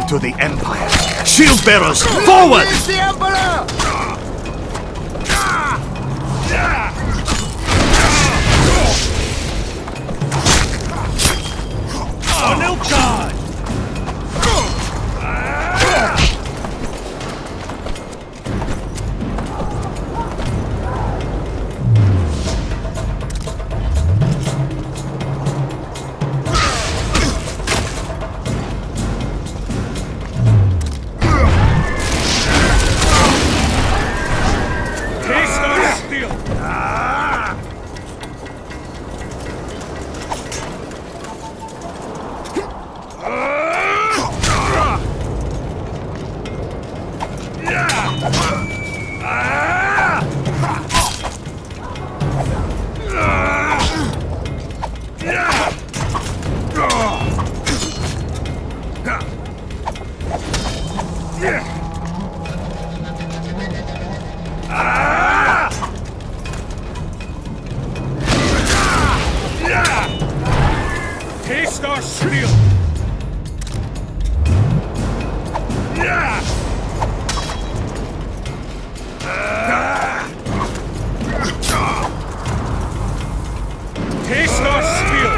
to the Empire. Shield bearers, forward! Release the Emperor! On no charge! Taste our steel! Taste our steel!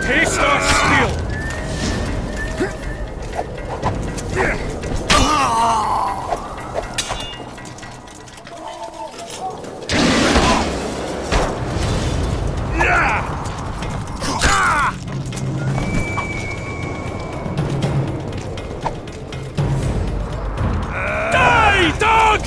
Taste our steel! Die, dog!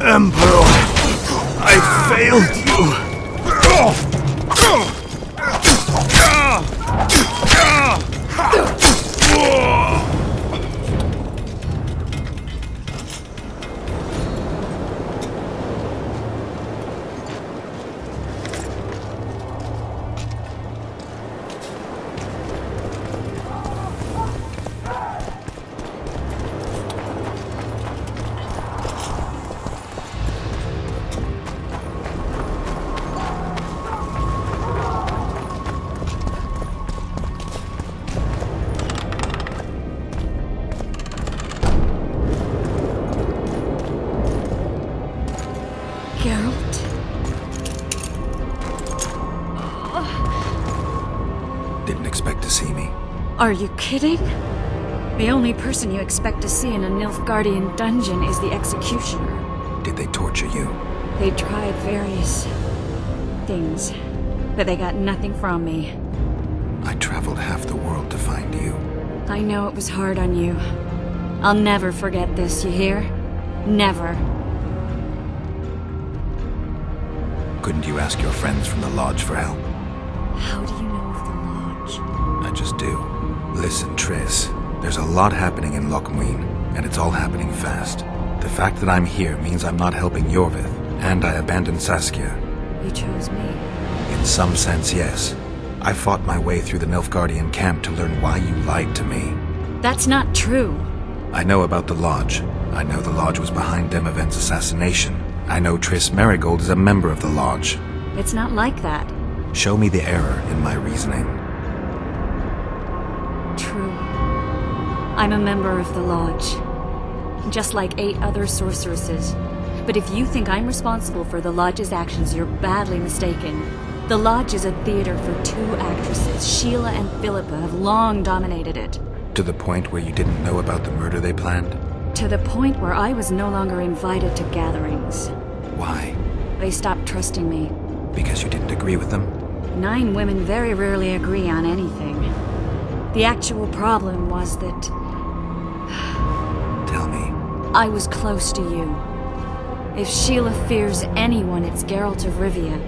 Emperor, I failed you. Geralt? Didn't expect to see me. Are you kidding? The only person you expect to see in a Nilfgaardian dungeon is the executioner. Did they torture you? They tried various things, but they got nothing from me. I traveled half the world to find you. I know it was hard on you. I'll never forget this, you hear? Never. Couldn't you ask your friends from the Lodge for help? How do you know of the Lodge? I just do. Listen, Triss. There's a lot happening in Lochmuin, and it's all happening fast. The fact that I'm here means I'm not helping Yorvith, and I abandoned Saskia. You chose me. In some sense, yes. I fought my way through the Nilfgaardian camp to learn why you lied to me. That's not true. I know about the Lodge. I know the Lodge was behind Demavend's assassination. I know Triss Merigold is a member of the Lodge. It's not like that. Show me the error in my reasoning. True. I'm a member of the Lodge. Just like 8 other sorceresses. But if you think I'm responsible for the Lodge's actions, you're badly mistaken. The Lodge is a theater for 2 actresses. Sheila and Philippa have long dominated it. To the point where you didn't know about the murder they planned? To the point where I was no longer invited to gatherings. Why? They stopped trusting me. Because you didn't agree with them? 9 women very rarely agree on anything. The actual problem was that Tell me. I was close to you. If Sheila fears anyone, it's Geralt of Rivia.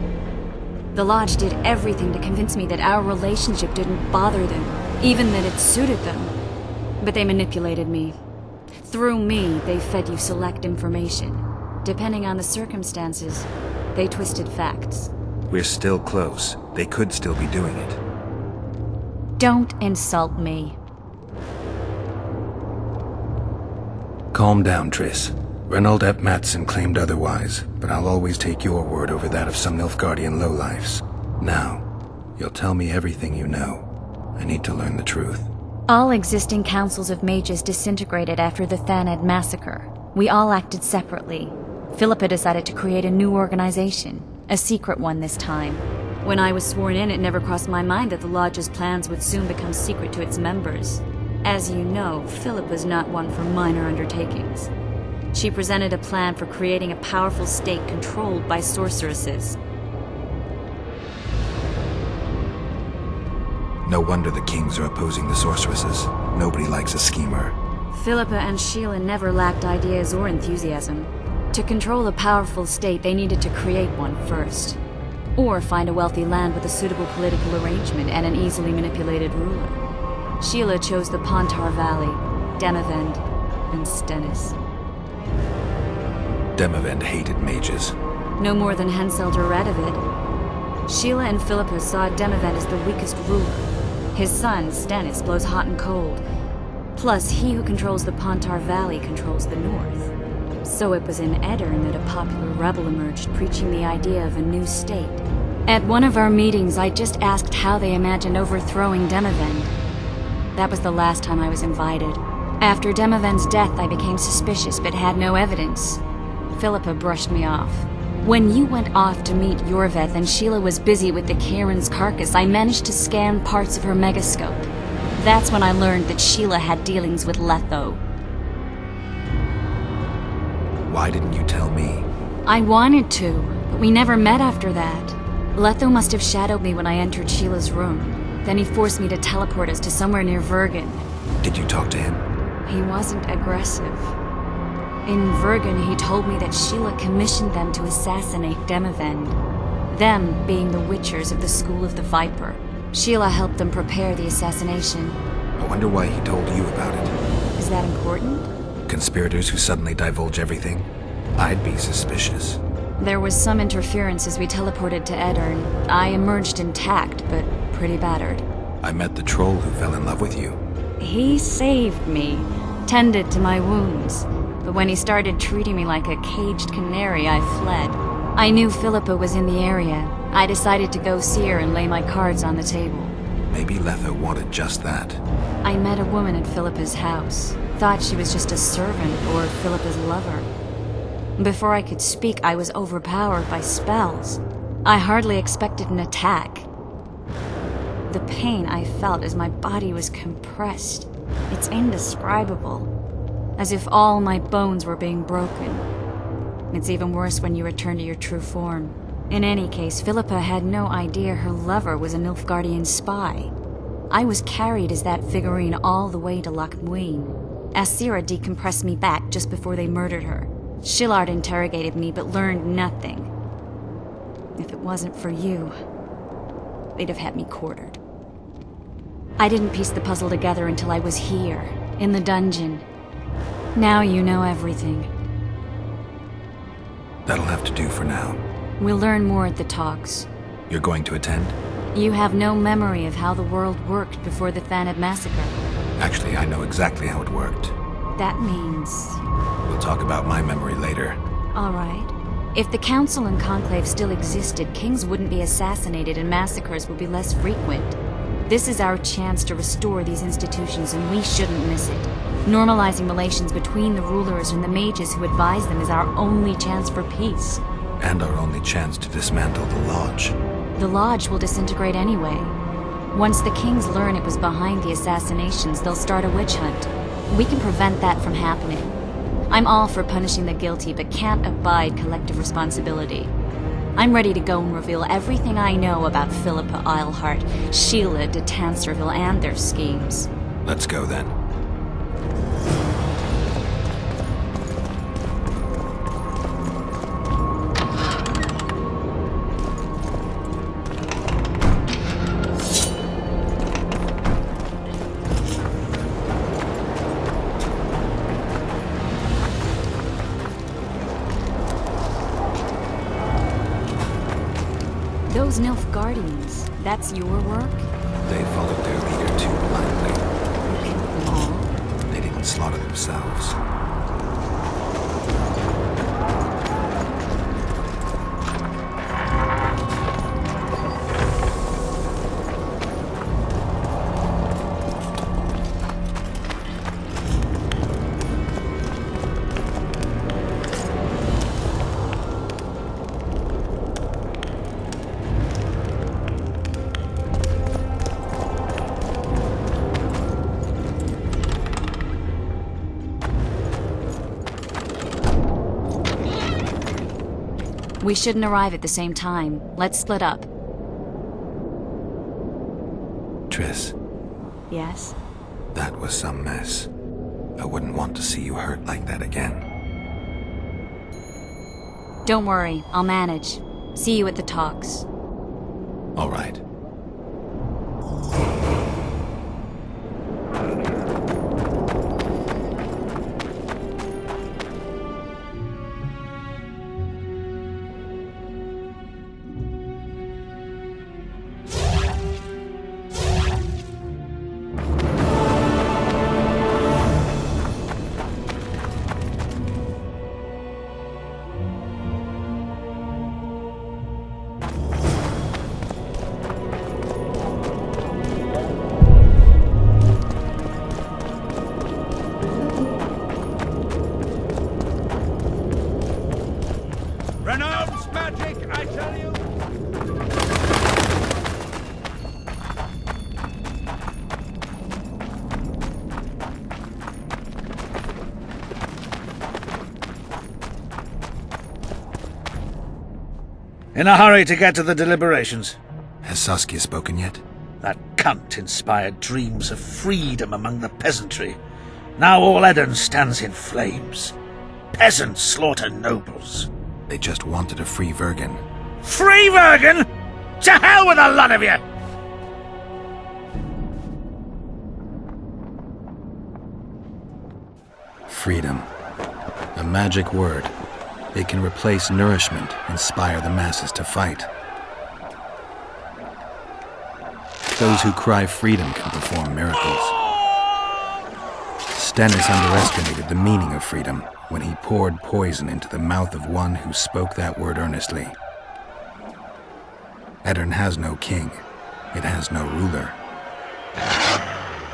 The Lodge did everything to convince me that our relationship didn't bother them, even that it suited them. But they manipulated me. Through me, they fed you select information. Depending on the circumstances, they twisted facts. We're still close. They could still be doing it. Don't insult me. Calm down, Triss. Reynold Ep Matson claimed otherwise, but I'll always take your word over that of some Nilfgaardian lowlifes. Now, you'll tell me everything you know. I need to learn the truth. All existing councils of mages disintegrated after the Thanad massacre. We all acted separately. Philippa decided to create a new organization, a secret one this time. When I was sworn in, it never crossed my mind that the Lodge's plans would soon become secret to its members. As you know, Philippa's not one for minor undertakings. She presented a plan for creating a powerful state controlled by sorceresses. No wonder the kings are opposing the sorceresses. Nobody likes a schemer. Philippa and Sheila never lacked ideas or enthusiasm. To control a powerful state, they needed to create one first. Or find a wealthy land with a suitable political arrangement and an easily manipulated ruler. Sheila chose the Pontar Valley, Demavend, and Stennis. Demavend hated mages. No more than Henselt or Radovid. Sheila and Philippa saw Demavend as the weakest ruler. His son, Stennis, blows hot and cold. Plus, he who controls the Pontar Valley controls the north. So it was in Edirn that a popular rebel emerged, preaching the idea of a new state. At one of our meetings, I just asked how they imagined overthrowing Demavend. That was the last time I was invited. After Demavend's death, I became suspicious but had no evidence. Philippa brushed me off. When you went off to meet Yorveth and Sheila was busy with the Karen's carcass, I managed to scan parts of her megascope. That's when I learned that Sheila had dealings with Letho. Why didn't you tell me? I wanted to, but we never met after that. Letho must have shadowed me when I entered Sheila's room. Then he forced me to teleport us to somewhere near Vergen. Did you talk to him? He wasn't aggressive. In Vergen, he told me that Sheila commissioned them to assassinate Demavend. Them being the Witchers of the School of the Viper. Sheila helped them prepare the assassination. I wonder why he told you about it. Is that important? Conspirators who suddenly divulge everything? I'd be suspicious. There was some interference as we teleported to Edirn. I emerged intact, but pretty battered. I met the troll who fell in love with you. He saved me, tended to my wounds. But when he started treating me like a caged canary, I fled. I knew Philippa was in the area. I decided to go see her and lay my cards on the table. Maybe Letho wanted just that. I met a woman at Philippa's house. Thought she was just a servant or Philippa's lover. Before I could speak, I was overpowered by spells. I hardly expected an attack. The pain I felt as my body was compressed. It's indescribable. As if all my bones were being broken. It's even worse when you return to your true form. In any case, Philippa had no idea her lover was a Nilfgaardian spy. I was carried as that figurine all the way to Loch Muin. Asira decompressed me back just before they murdered her. Shillard interrogated me but learned nothing. If it wasn't for you, they'd have had me quartered. I didn't piece the puzzle together until I was here, in the dungeon. Now you know everything. That'll have to do for now. We'll learn more at the talks. You're going to attend? You have no memory of how the world worked before the Thanad massacre. Actually, I know exactly how it worked. That means... We'll talk about my memory later. All right. If the Council and Conclave still existed, kings wouldn't be assassinated and massacres would be less frequent. This is our chance to restore these institutions, and we shouldn't miss it. Normalizing relations between the rulers and the mages who advise them is our only chance for peace. And our only chance to dismantle the Lodge. The Lodge will disintegrate anyway. Once the Kings learn it was behind the assassinations, they'll start a witch hunt. We can prevent that from happening. I'm all for punishing the guilty, but can't abide collective responsibility. I'm ready to go and reveal everything I know about Philippa Eilhart, Sheila de Tanserville, and their schemes. Let's go then. Those Nilfgaardians, that's your work? They followed their leader too blindly. You killed them all? They didn't slaughter themselves. We shouldn't arrive at the same time. Let's split up. Triss, Yes? that was some mess. I wouldn't want to see you hurt like that again. Don't worry, I'll manage. See you at the talks. All right. Renounce magic, I tell you! In a hurry to get to the deliberations. Has Saskia spoken yet? That cunt inspired dreams of freedom among the peasantry. Now all Edirn stands in flames. Peasants slaughter nobles. They just wanted a free Vergen. Free Vergen? To hell with the lot of you! Freedom. A magic word. It can replace nourishment, inspire the masses to fight. Those who cry freedom can perform miracles. Stennis underestimated the meaning of freedom when he poured poison into the mouth of one who spoke that word earnestly. Edirn has no king. It has no ruler.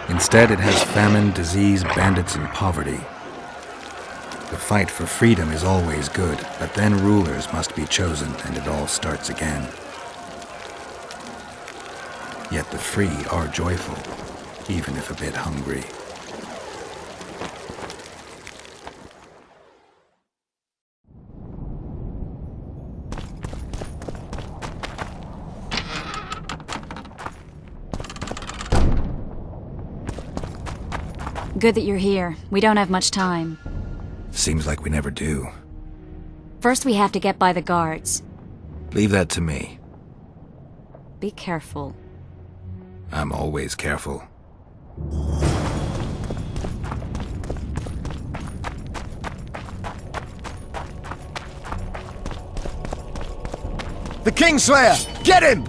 Instead, it has famine, disease, bandits, and poverty. The fight for freedom is always good, but then rulers must be chosen and it all starts again. Yet the free are joyful, even if a bit hungry. Good that you're here. We don't have much time. Seems like we never do. First we have to get by the guards. Leave that to me. Be careful. I'm always careful. The Kingslayer! Get him!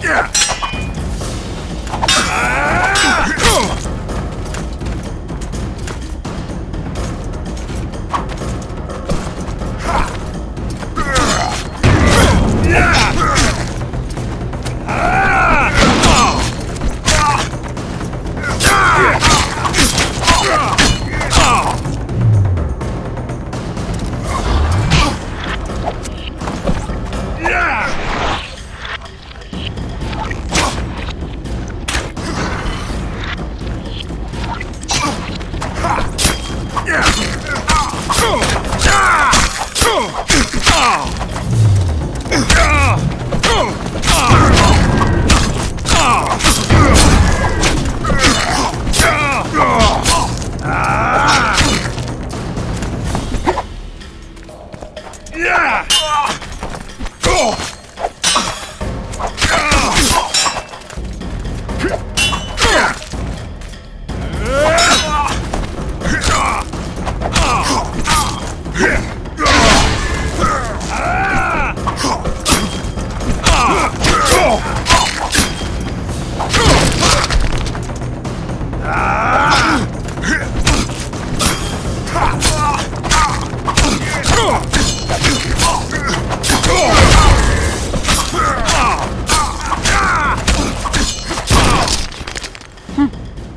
Yeah!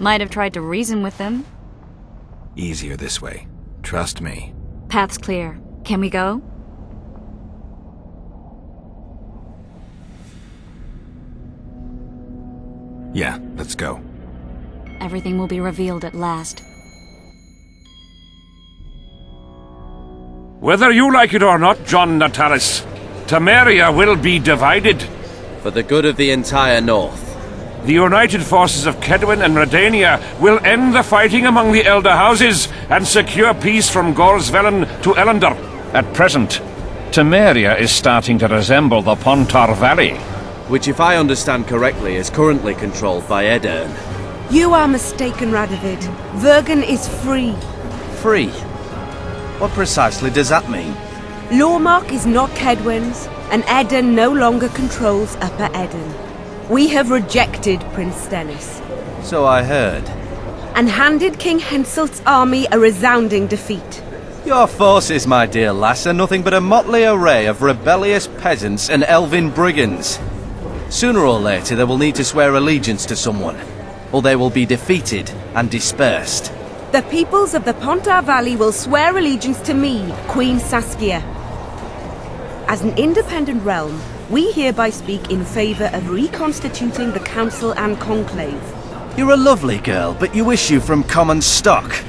Might have tried to reason with them. Easier this way. Trust me. Path's clear. Can we go? Yeah, let's go. Everything will be revealed at last. Whether you like it or not, John Natalis, Temeria will be divided. For the good of the entire North. The united forces of Kedwen and Redania will end the fighting among the Elder Houses and secure peace from Gorsvelen to Ellendar. At present, Temeria is starting to resemble the Pontar Valley. Which, if I understand correctly, is currently controlled by Edirn. You are mistaken, Radovid. Vergen is free. Free? What precisely does that mean? Lormark is not Kedwen's, and Edirn no longer controls Upper Edirn. We have rejected Prince Stennis, So I heard. and handed King Henselt's army a resounding defeat. Your forces, my dear lass, are nothing but a motley array of rebellious peasants and elven brigands. Sooner or later they will need to swear allegiance to someone, or they will be defeated and dispersed. The peoples of the Pontar Valley will swear allegiance to me, Queen Saskia. As an independent realm, we hereby speak in favor of reconstituting the Council and Conclave. You're a lovely girl, but you issue from common stock.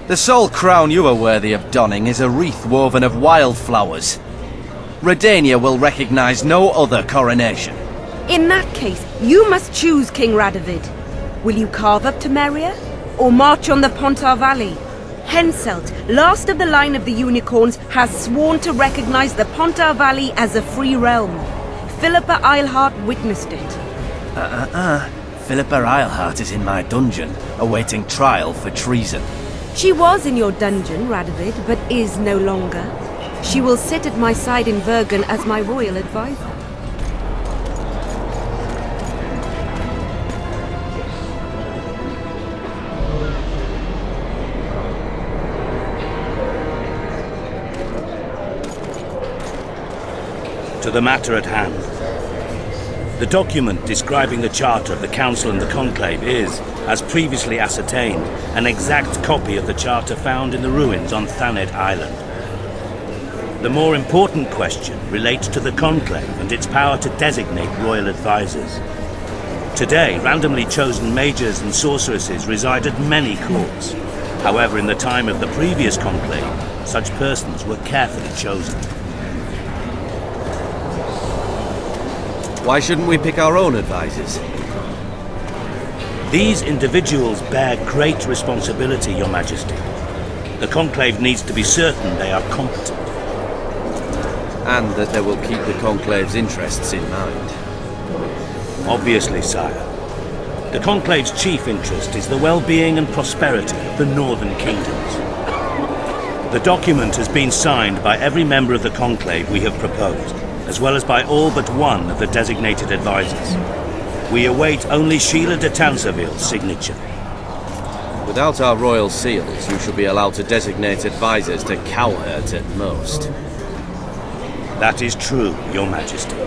The sole crown you are worthy of donning is a wreath woven of wildflowers. Redania will recognize no other coronation. In that case, you must choose, King Radovid. Will you carve up Temeria, or march on the Pontar Valley? Henselt, last of the line of the Unicorns, has sworn to recognize the Pontar Valley as a free realm. Philippa Eilhart witnessed it. Philippa Eilhart is in my dungeon, awaiting trial for treason. She was in your dungeon, Radovid, but is no longer. She will sit at my side in Vergen as my royal advisor. To the matter at hand. The document describing the charter of the Council and the Conclave is, as previously ascertained, an exact copy of the charter found in the ruins on Thanet Island. The more important question relates to the Conclave and its power to designate royal advisors. Today, randomly chosen mages and sorceresses reside at many courts. However, in the time of the previous Conclave, such persons were carefully chosen. Why shouldn't we pick our own advisors? These individuals bear great responsibility, Your Majesty. The Conclave needs to be certain they are competent. And that they will keep the Conclave's interests in mind. Obviously, sire. The Conclave's chief interest is the well-being and prosperity of the Northern Kingdoms. The document has been signed by every member of the Conclave we have proposed, as well as by all but one of the designated advisors. We await only Sheila de Tanserville's signature. Without our royal seals, you should be allowed to designate advisors to Cowherd at most. That is true, Your Majesty.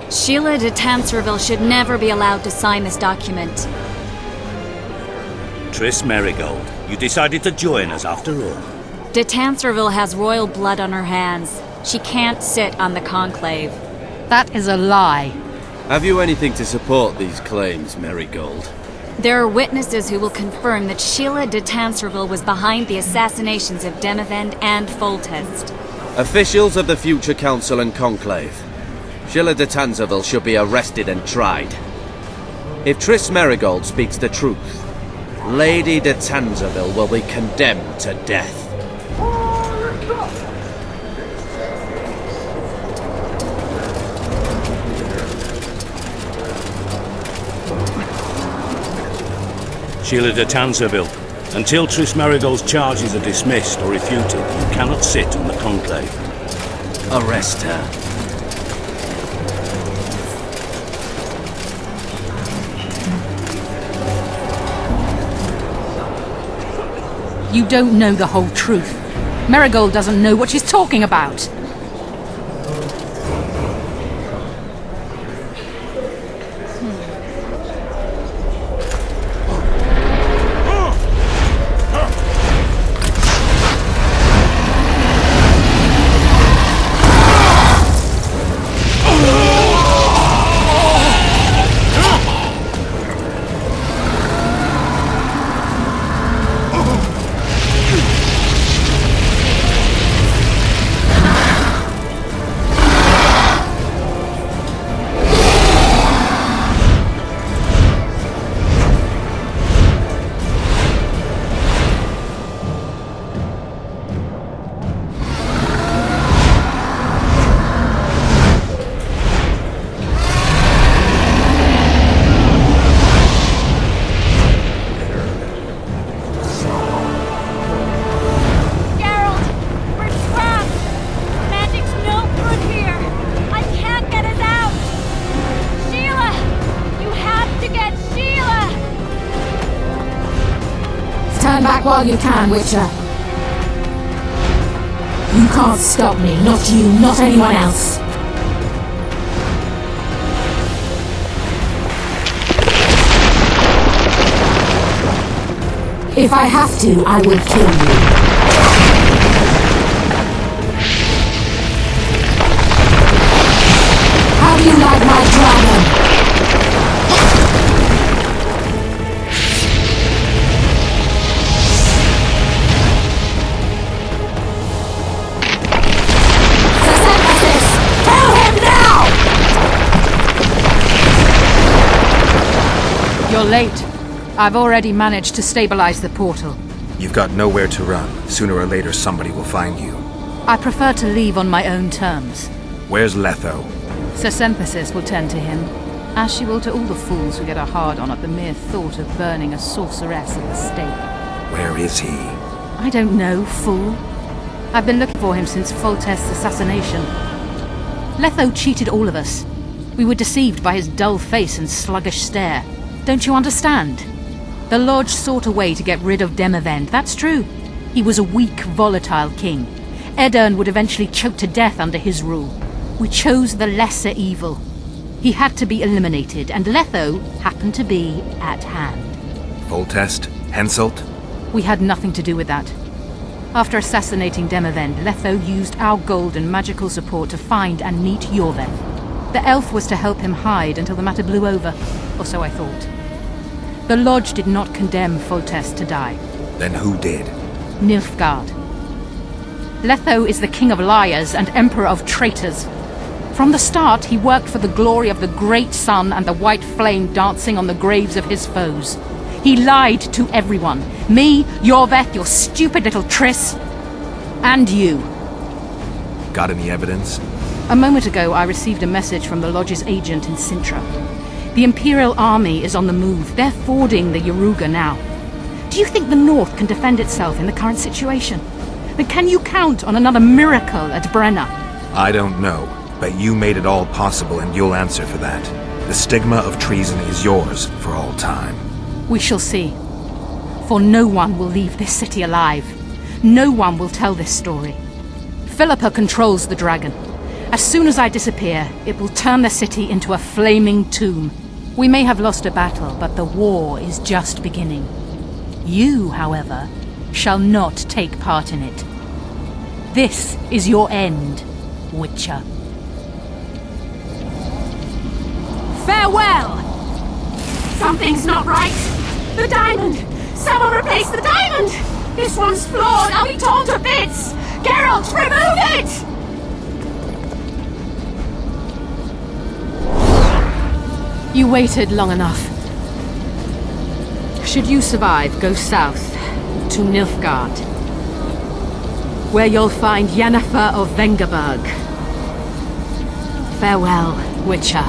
Sheila de Tanserville should never be allowed to sign this document. Triss Merigold, you decided to join us after all. De Tanserville has royal blood on her hands. She can't sit on the Conclave. That is a lie. Have you anything to support these claims, Merigold? There are witnesses who will confirm that Sheila de Tanserville was behind the assassinations of Demavend and Foltest. Officials of the future Council and Conclave. Sheila de Tanserville should be arrested and tried. If Triss Merigold speaks the truth, Lady de Tanserville will be condemned to death. Sheila de Tanserville, until Triss Merigold's charges are dismissed or refuted, you cannot sit on the Conclave. Arrest her. You don't know the whole truth. Marigold doesn't know what she's talking about. Turn back while you can, Witcher. You can't stop me, not you, not anyone else. If I have to, I will kill you. How do you like my dragon? You're late. I've already managed to stabilize the portal. You've got nowhere to run. Sooner or later, somebody will find you. I prefer to leave on my own terms. Where's Letho? Sir Synthesis will tend to him, as she will to all the fools who get a hard-on at the mere thought of burning a sorceress at the stake. Where is he? I don't know, fool. I've been looking for him since Foltest's assassination. Letho cheated all of us. We were deceived by his dull face and sluggish stare. Don't you understand? The Lodge sought a way to get rid of Demavend, that's true. He was a weak, volatile king. Aedirn would eventually choke to death under his rule. We chose the lesser evil. He had to be eliminated, and Letho happened to be at hand. Foltest? Henselt? We had nothing to do with that. After assassinating Demavend, Letho used our gold and magical support to find and meet Yorveth. The elf was to help him hide until the matter blew over, or so I thought. The Lodge did not condemn Foltest to die. Then who did? Nilfgaard. Letho is the king of liars and emperor of traitors. From the start, he worked for the glory of the great sun and the white flame dancing on the graves of his foes. He lied to everyone. Me, Yorveth, your stupid little Triss, and you. Got any evidence? A moment ago, I received a message from the Lodge's agent in Sintra. The Imperial Army is on the move. They're fording the Yaruga now. Do you think the North can defend itself in the current situation? But can you count on another miracle at Brenna? I don't know, but you made it all possible and you'll answer for that. The stigma of treason is yours for all time. We shall see. For no one will leave this city alive. No one will tell this story. Philippa controls the dragon. As soon as I disappear, it will turn the city into a flaming tomb. We may have lost a battle, but the war is just beginning. You, however, shall not take part in it. This is your end, Witcher. Farewell! Something's not right. The diamond! Someone replace the diamond! This one's flawed! I'll be torn to bits! Geralt, remove it! You waited long enough. Should you survive, go south to Nilfgaard, where you'll find Yennefer of Vengerberg. Farewell, Witcher.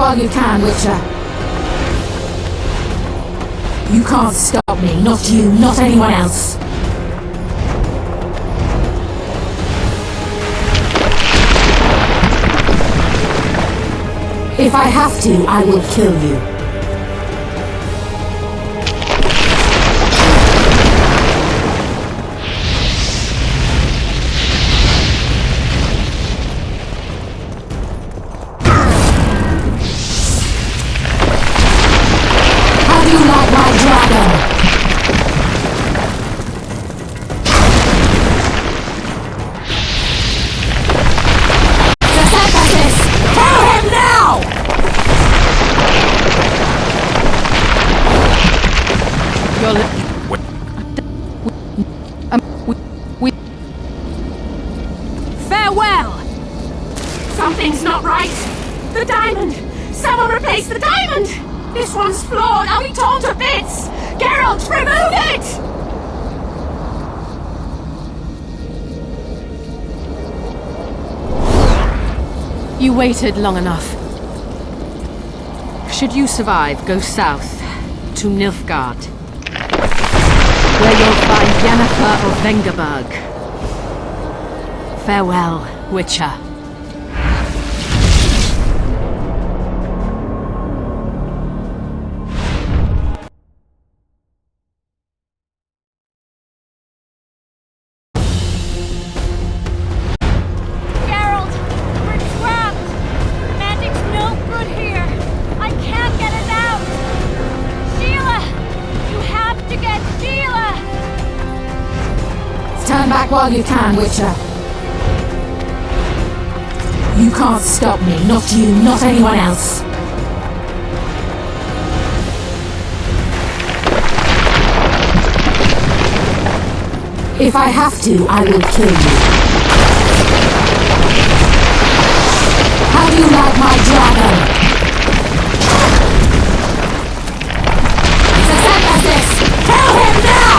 while you can, Witcher. You can't stop me. Not you, not anyone else. If I have to, I will kill you. How do you like my dragon? Farewell! Something's not right! The diamond! Someone replace the diamond! This one's flawed! I'll be torn to bits! Geralt, remove it! You waited long enough. Should you survive, go south to Nilfgaard, where you'll find Yennefer of Vengerberg. Farewell, Witcher. Geralt, we're trapped! Magic's no good here! I can't get us out! Sheila! You have to get Sheila! Stand back while you can, Witcher. You can't stop me. Not you, not anyone else. If I have to, I will kill you. How do you like my dragon? It's as simple as this! Kill him now!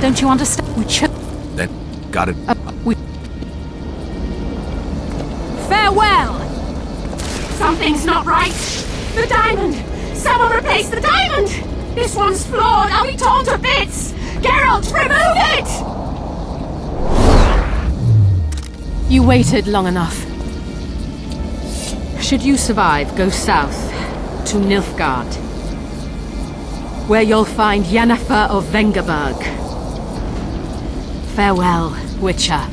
Don't you understand? That got it. Farewell! Something's not right! The diamond! Someone replace the diamond! This one's flawed! I'll be torn to bits! Geralt, remove it! You waited long enough. Should you survive, go south to Nilfgaard, where you'll find Yennefer of Vengerberg. Farewell, Witcher.